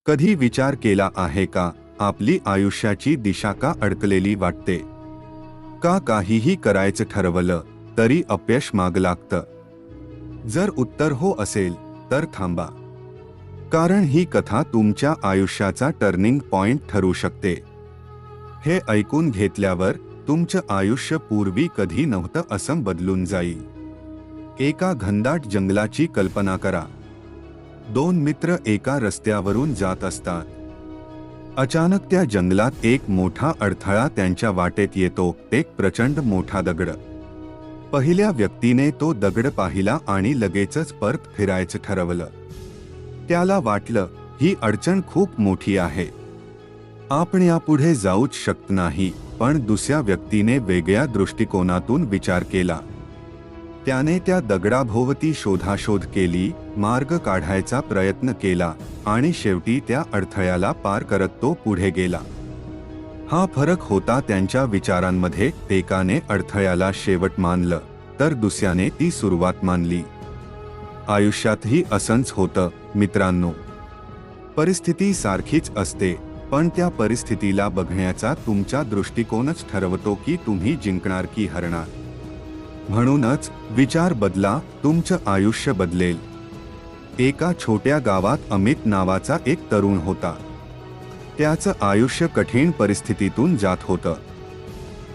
कधी विचार केला आहे का, आपली आयुष्याची दिशा का अडकलेली वाटते? का काहीही करायचं ठरवलं तरी अपयश माग लागतं? जर उत्तर हो असेल तर थांबा, कारण ही कथा तुमच्या आयुष्याचा टर्निंग पॉइंट ठरू शकते. हे ऐकून घेतल्यावर तुमचं आयुष्य पूर्वी कधी नव्हतं असं बदलून जाईल. एका घनदाट जंगलाची कल्पना करा. दोन मित्र एका रस्त्यावरून जात असतात. अचानक त्या जंगलात एक मोठा अडथळा त्यांच्या वाटेत येतो. एक प्रचंड मोठा दगड. पहिल्या व्यक्तीने तो दगड पाहिला आणि लगेचच परत फिरायचं ठरवलं. त्याला वाटलं, ही अडचण खूप मोठी आहे, आपण यापुढे जाऊच शकत नाही. पण दुसऱ्या व्यक्तीने वेगळ्या दृष्टिकोनातून विचार केला. त्याने त्या दगडाभोवती शोधाशोध केली, मार्ग काढायचा प्रयत्न केला आणि शेवटी त्या अडथळ्याला पार करत तो पुढे गेला. हा फरक होता त्यांच्या विचारांमध्ये. एकाने अडथळ्याला शेवट मानलं तर दुसऱ्याने ती सुरुवात मानली. आयुष्यातही असंच होतं मित्रांनो. परिस्थिती सारखीच असते, पण त्या परिस्थितीला बघण्याचा तुमचा दृष्टिकोनच ठरवतो की तुम्ही जिंकणार की हरणार. म्हणूनच विचार बदला, तुमचं आयुष्य बदलेल. एका छोट्या गावात अमित नावाचा एक तरुण होता. त्याचं आयुष्य कठीण परिस्थितीतून जात होतं.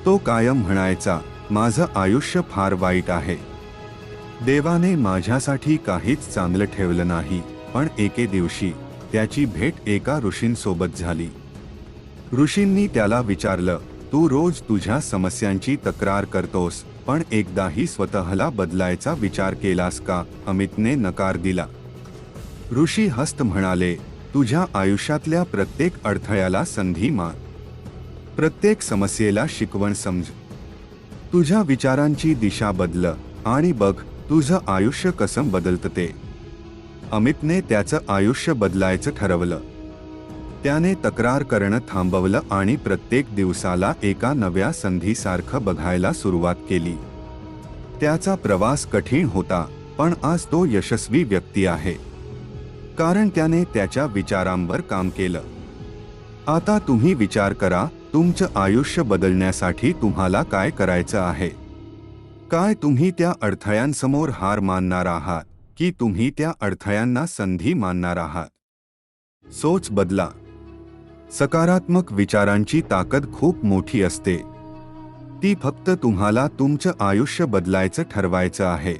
तो कायम म्हणायचा, माझं आयुष्य फार वाईट आहे. देवाने माझ्यासाठी काहीच चांगलं ठेवलं नाही. पण एके दिवशी त्याची भेट एका ऋषींसोबत झाली. ऋषींनी त्याला विचारलं, तू रोज तुझ्या समस्यांची तक्रार करतोस, पण एकदाही स्वतःला बदलायचा विचार केलास का? अमितने नकार दिला. ऋषी हसत म्हणाले, तुझ्या आयुष्यातल्या प्रत्येक अडथळ्याला संधी मान, प्रत्येक समस्येला शिकवण समज. तुझ्या विचारांची दिशा बदल आणि बघ तुझं आयुष्य कसं बदलतं ते. अमितने त्याचं आयुष्य बदलायचं ठरवलं. त्याने तक्रार करणं थांबवलं आणि प्रत्येक दिवसाला एका नव्या संधीसारखं बघायला सुरुवात केली. त्याचा प्रवास कठीण होता, पण आज तो यशस्वी व्यक्ती आहे, कारण त्याने त्याच्या विचारांवर काम केलं. आता तुम्ही विचार करा, तुमचं आयुष्य बदलण्यासाठी तुम्हाला काय करायचं आहे? काय तुम्ही त्या अडथळ्यांसमोर हार मानणार आहात, की तुम्ही त्या अडथळ्यांना संधी मानणार आहात? सोच बदला. सकारात्मक विचारांची ताकद खूप मोठी असते. ती फक्त तुम्हाला तुमचं आयुष्य बदलायचं ठरवायचं आहे,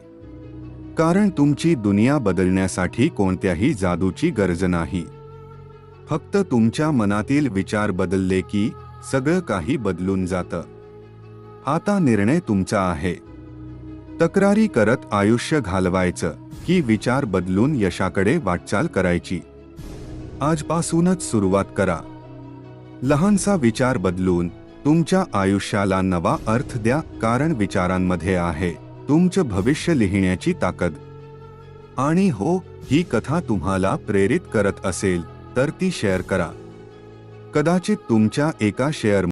कारण तुमची दुनिया बदलण्यासाठी कोणत्याही जादूची गरज नाही. फक्त तुमच्या मनातील विचार बदलले की सगळं काही बदलून जातं. आता निर्णय तुमचा आहे. तक्रारी करत आयुष्य घालवायचं की विचार बदलून यशाकडे वाटचाल करायची? आजपासूनच सुरुवात करा. लहानसा विचार बदलून तुमच्या आयुष्याला नवा अर्थ द्या, कारण विचारांमध्ये आहे तुमचं भविष्य लिहिण्याची ताकद. आणि हो, ही कथा तुम्हाला प्रेरित करत असेल तर ती शेअर करा. कदाचित तुमच्या एका शेअर